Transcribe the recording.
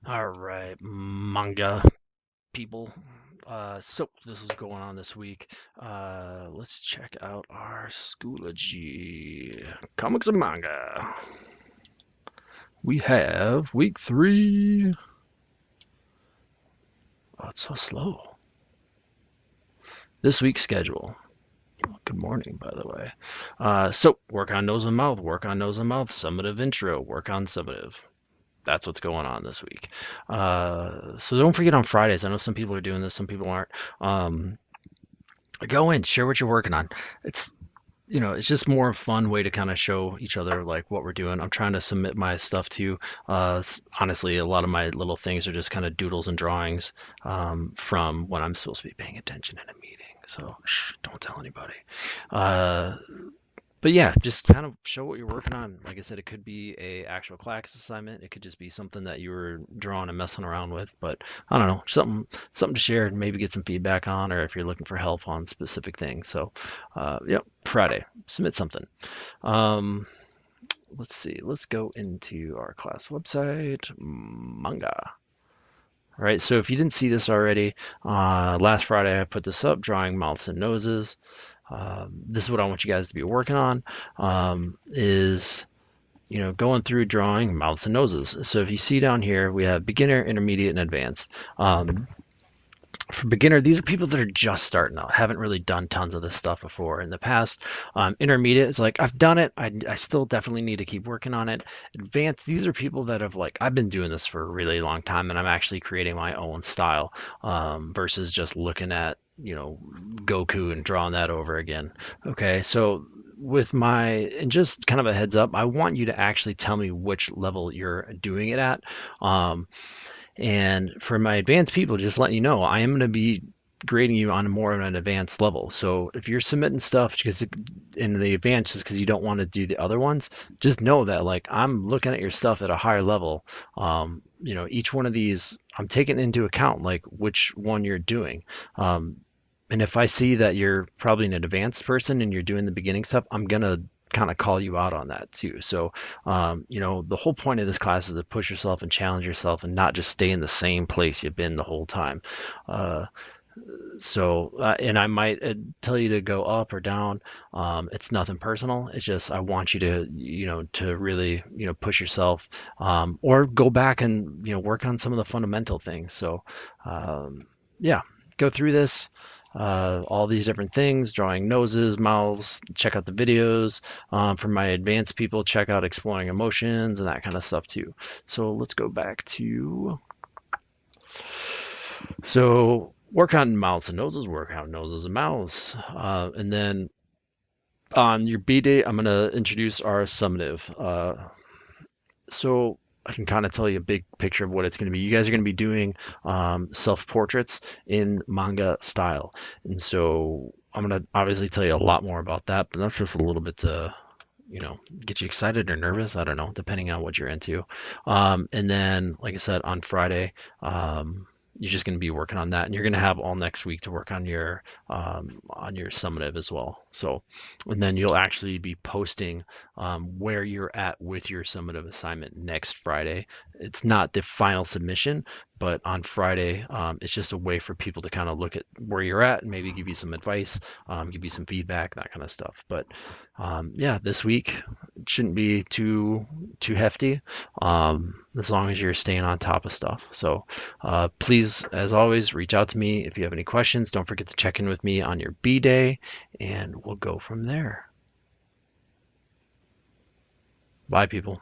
All right, manga people. So this is going on this week. Let's check out our Schoology comics and manga. We have week 3. Oh, it's so slow. This week's schedule. Good morning, by the way. So work on nose and mouth. Work on nose and mouth. Summative intro. Work on summative. That's what's going on this week. So don't forget on Fridays. I know some people are doing this, some people aren't. Go in, share what you're working on. It's it's just more a fun way to kind of show each other like what we're doing. I'm trying to submit my stuff to. Honestly, a lot of my little things are just kind of doodles and drawings from when I'm supposed to be paying attention in a meeting. So don't tell anybody. Uh, but yeah, just kind of show what you're working on. Like I said, it could be a actual class assignment. It could just be something that you were drawing and messing around with. But I don't know, something to share and maybe get some feedback on, or if you're looking for help on specific things. So, yep, Friday, submit something. Um, let's see. Let's go into our class website, Manga. All right. So if you didn't see this already, last Friday I put this up, drawing mouths and noses. This is what I want you guys to be working on, is going through drawing mouths and noses. So if you see down here, we have beginner, intermediate, and advanced. For beginner, these are people that are just starting out, haven't really done tons of this stuff before in the past. Intermediate is like, I've done it. I still definitely need to keep working on it. Advanced, these are people that have like, I've been doing this for a really long time and I'm actually creating my own style, versus just looking at, Goku and drawing that over again. Okay, so and just kind of a heads up, I want you to actually tell me which level you're doing it at. And for my advanced people, just letting you know, I am going to be grading you on more of an advanced level. So if you're submitting stuff because in the advanced just because you don't want to do the other ones, just know that like I'm looking at your stuff at a higher level. Each one of these I'm taking into account like which one you're doing. And if I see that you're probably an advanced person and you're doing the beginning stuff, I'm gonna kind of call you out on that too. So, the whole point of this class is to push yourself and challenge yourself and not just stay in the same place you've been the whole time. Uh, and I might tell you to go up or down. It's nothing personal. It's just I want you to, to really, push yourself, or go back and, work on some of the fundamental things. So, yeah, go through this. All these different things, drawing noses, mouths, check out the videos. For my advanced people, check out exploring emotions and that kind of stuff too. So let's go back to, so work on mouths and noses, work on noses and mouths. And then on your B day, I'm going to introduce our summative. So I can kind of tell you a big picture of what it's going to be. You guys are going to be doing self-portraits in manga style. And so I'm going to obviously tell you a lot more about that, but that's just a little bit to, get you excited or nervous. I don't know, depending on what you're into. And then, like I said, on Friday, you're just going to be working on that, and you're going to have all next week to work on your summative as well. So, and then you'll actually be posting where you're at with your summative assignment next Friday. It's not the final submission, but on Friday, it's just a way for people to kind of look at where you're at and maybe give you some advice, give you some feedback, that kind of stuff. But yeah, this week it shouldn't be too hefty, as long as you're staying on top of stuff. So please, as always, reach out to me if you have any questions. Don't forget to check in with me on your B day, and we'll go from there. Bye, people.